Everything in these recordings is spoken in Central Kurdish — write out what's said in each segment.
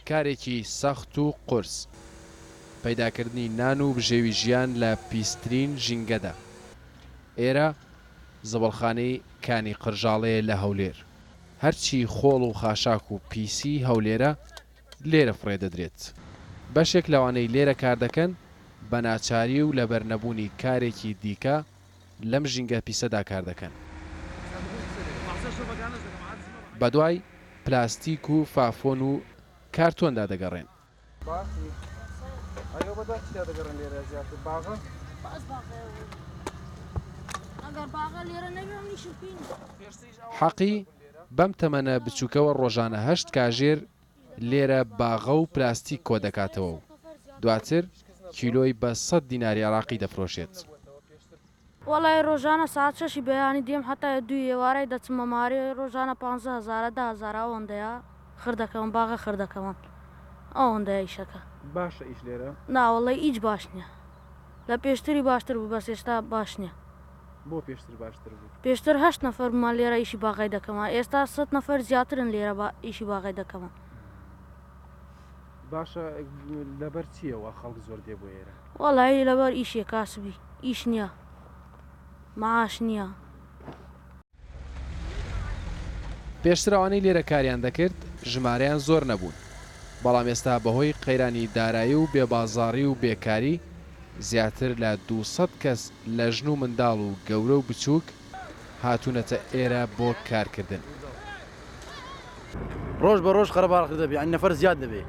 کارێکی سەخت و قورس پەیداکردنی نان و بژێوی ژیان لە پیسترین ژینگەدا. ئێرە زەبەڵخانەی کانی قرژاڵەیە لە هەولێر. هەرچی خۆڵ و خاشاک و پیسی هەولێرە لێرە فڕێدەدرێت. بەشێک لەوانەی لێرە کار دەکەن بە ناچاری و لە بەرنەبوونی کارێکی دیکە لەم ژینگە پیسەدا کار دەکەن. بەدوای پلاستیک و فافۆن و کارتۆندا دەگەڕێن. حەقی بەم تەمەنە بچووکەوە ڕۆژانە 8 کاژێر لێرە باغە و پلاستیک کۆ دەکاتەوە و دواتر کیلۆی بە 100 دیناری عێراقی دەفرۆشێت. وەڵای ڕۆژانە ساعت 6 بەیانی دێم هەتا 2 ئێوارەی دەچمە مارێ ڕۆژانە 15,000 10,000 ئەوەندەیە خردەکەم باغە خردەکەمان ئەوەندەیە ئیشەکە. باشە ئیش لێرە؟ ناوەڵی هیچ باش نییە. لە پێشتری باشتر بوو بەس ئێستا باش نییە. بۆ پێشتر باشتر بوو؟ پێشتر 8 نەفەرمان لێرە ئیشی باغای دەکەمە، ئێستا 100 نەفەر زیاترن لێرە ئیشی باغای دەکەمە. باشە لەبەر چییەوە خەڵک زۆر دێ بۆ ئێرە؟ وەڵایی لەبەر ئیشیە کاسبی ئیش نییە معاش نییە. پێشتراوانەی لێرە کاریان دەکرد ژمارەیان زۆر نەبوون، بەڵام ئێستا بەهۆی قەیرانی دارایی و بێبازاڕی و بێکاری زیاتر لە 200 کەس لە ژن و منداڵ و گەورە و بچووک هاتوونەتە ئێرە بۆ کارکردن. ڕۆژ بە ڕۆژ خەرەباڵ دەبێ، یعنی نەفەر زیاد دەبێ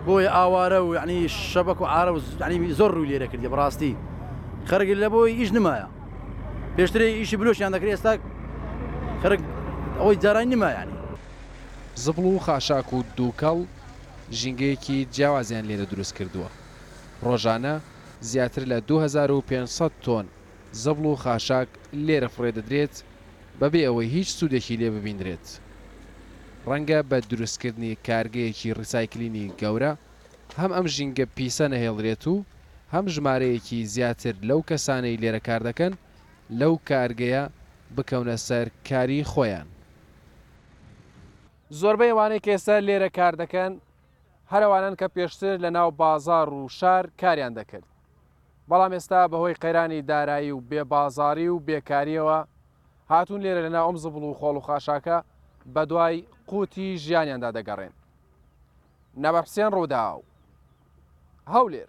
بۆی ئاوارە و یعنی شەبەک و عارە و یعنی زۆر ڕووی لێرە کردی بەڕاستی خەرگی لە بۆی ئیش نمایە. پێشتری ئیشی بلۆشیان دەکرێت ئێستا خەرک ئەوەی جارانی نمایانی. زبڵ و خاشاک و دووکەڵ ژینگەیەکی جیاوازیان لێرە دروست کردووە. ڕۆژانە زیاتر لە 2500 تۆن زەبڵ و خاشاک لێرە فڕێدەدرێت بەبێ ئەوەی هیچ سوودێکی لێ ببیندرێت. ڕەنگە بە دروستکردنی کارگەیەکی ڕیسایکلینی گەورە هەم ئەم ژینگە پیسە نەهێڵرێت و هەم ژمارەیەکی زیاتر لەو کەسانەی لێرە کار دەکەن لەو کارگەیە بکەونە سەر کاری خۆیان. زۆربەی ئەوانەی کە ئێستا لێرە کار دەکەن هەرەوانن کە پێشتر لە ناو بازاڕ و شار کاریان دەکرد، بەڵام ئێستا بەهۆی قەیرانی دارایی و بێبازاڕی و بێکاریەوە هاتوون لێرە لە ناو ئەم زبڵ و خۆڵ و خاشاکە بە دوای قوتی ژیانیاندا دەگەڕێن. نەبە حوسێن ڕووداو، هەولێر.